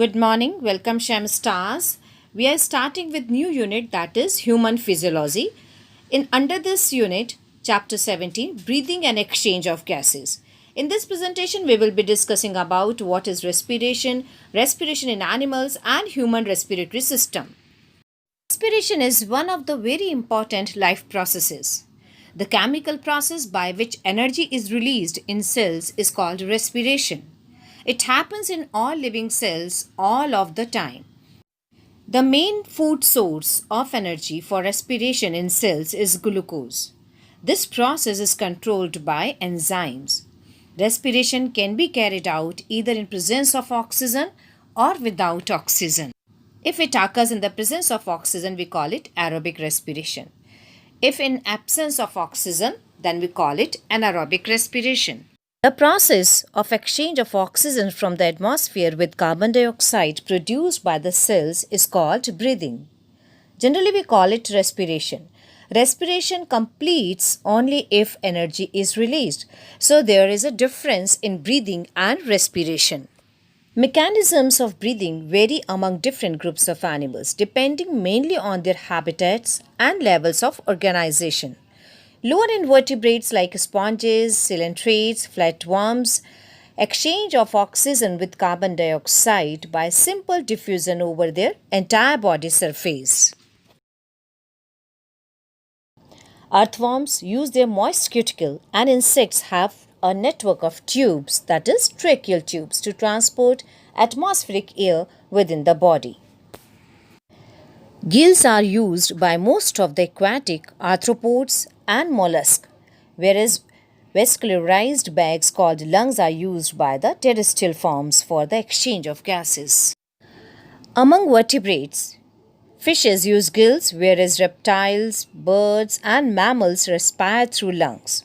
Good morning. Welcome, Shem Stars. We are starting with new unit, that is human physiology. In under this unit, chapter 17, breathing and exchange of gases. In this presentation, we will be discussing about what is respiration in animals and human respiratory system. Respiration is one of the very important life processes. The chemical process by which energy is released in cells is called respiration. It happens in all living cells all of the time. The main food source of energy for respiration in cells is glucose. This process is controlled by enzymes. Respiration can be carried out either in presence of oxygen or without oxygen. If it occurs in the presence of oxygen, we call it aerobic respiration. If in absence of oxygen, then we call it anaerobic respiration. The process of exchange of oxygen from the atmosphere with carbon dioxide produced by the cells is called breathing. Generally, we call it respiration. Respiration completes only if energy is released. So, there is a difference in breathing and respiration. Mechanisms of breathing vary among different groups of animals depending mainly on their habitats and levels of organization. Lower invertebrates like sponges, coelentrates, flatworms exchange of oxygen with carbon dioxide by simple diffusion over their entire body surface. Earthworms use their moist cuticle and insects have a network of tubes, that is tracheal tubes, to transport atmospheric air within the body. Gills are used by most of the aquatic arthropods and mollusks, whereas vascularized bags called lungs are used by the terrestrial forms for the exchange of gases. Among vertebrates, fishes use gills, whereas reptiles, birds, and mammals respire through lungs.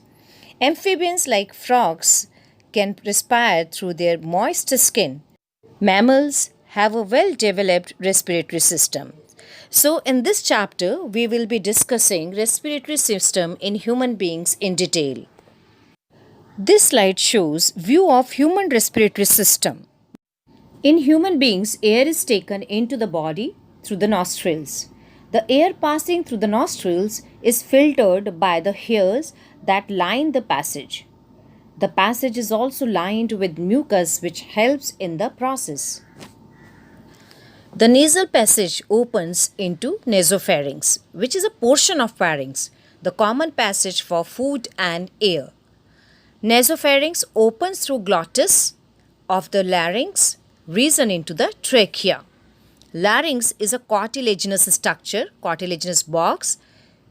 Amphibians like frogs can respire through their moist skin. Mammals have a well-developed respiratory system. So, in this chapter, we will be discussing respiratory system in human beings in detail. This slide shows view of human respiratory system. In human beings, air is taken into the body through the nostrils. The air passing through the nostrils is filtered by the hairs that line the passage. The passage is also lined with mucus which helps in the process. The nasal passage opens into nasopharynx, which is a portion of pharynx, the common passage for food and air. Nasopharynx opens through glottis of the larynx region into the trachea. Larynx is a cartilaginous structure, cartilaginous box,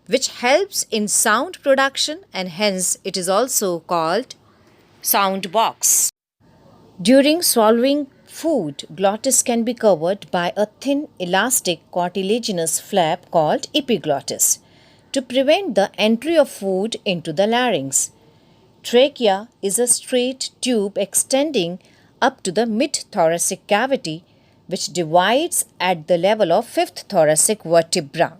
which helps in sound production and hence it is also called sound box. During swallowing food, glottis can be covered by a thin elastic cartilaginous flap called epiglottis to prevent the entry of food into the larynx. Trachea is a straight tube extending up to the mid-thoracic cavity which divides at the level of fifth thoracic vertebra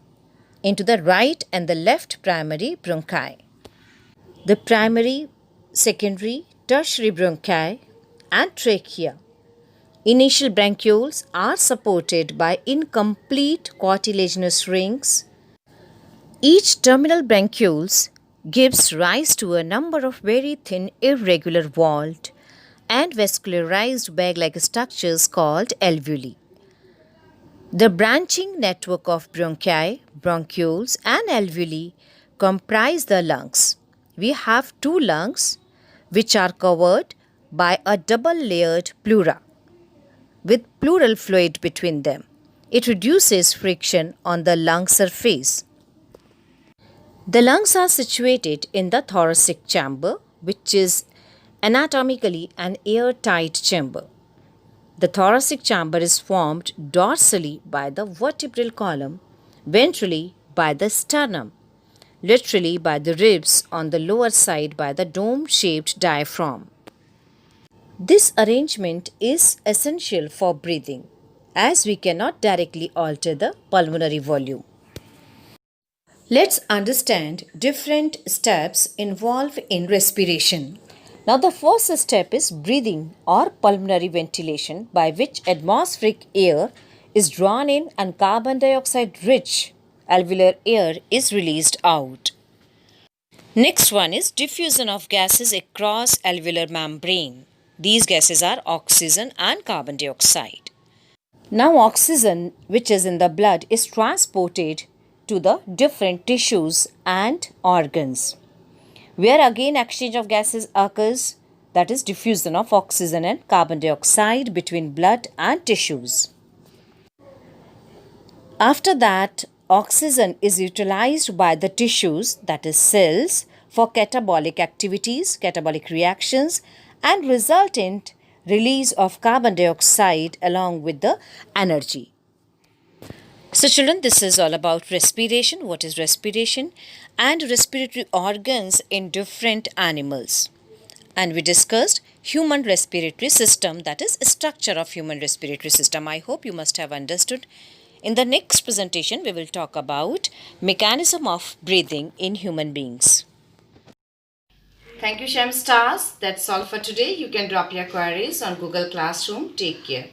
into the right and the left primary bronchi. The primary, secondary, tertiary bronchi and trachea. Initial bronchioles are supported by incomplete cartilaginous rings. Each terminal bronchioles gives rise to a number of very thin irregular walled and vascularized bag-like structures called alveoli. The branching network of bronchi, bronchioles and alveoli comprise the lungs. We have two lungs which are covered by a double-layered pleura with pleural fluid between them. It reduces friction on the lung surface. The lungs are situated in the thoracic chamber, which is anatomically an airtight chamber. The thoracic chamber is formed dorsally by the vertebral column, ventrally by the sternum, laterally by the ribs, on the lower side by the dome-shaped diaphragm. This arrangement is essential for breathing, as we cannot directly alter the pulmonary volume. Let's understand different steps involved in respiration. Now, the first step is breathing or pulmonary ventilation, by which atmospheric air is drawn in and carbon dioxide rich alveolar air is released out. Next one is diffusion of gases across alveolar membrane. These gases are oxygen and carbon dioxide. Now, oxygen, which is in the blood, is transported to the different tissues and organs, where again exchange of gases occurs, that is diffusion of oxygen and carbon dioxide between blood and tissues. After that, oxygen is utilized by the tissues, that is cells, for catabolic activities, catabolic reactions, and resultant release of carbon dioxide along with the energy. So children, this is all about respiration. What is respiration? And respiratory organs in different animals. And we discussed human respiratory system, that is structure of human respiratory system. I hope you must have understood. In the next presentation, we will talk about mechanism of breathing in human beings. Thank you, Shem Stars. That's all for today. You can drop your queries on Google Classroom. Take care.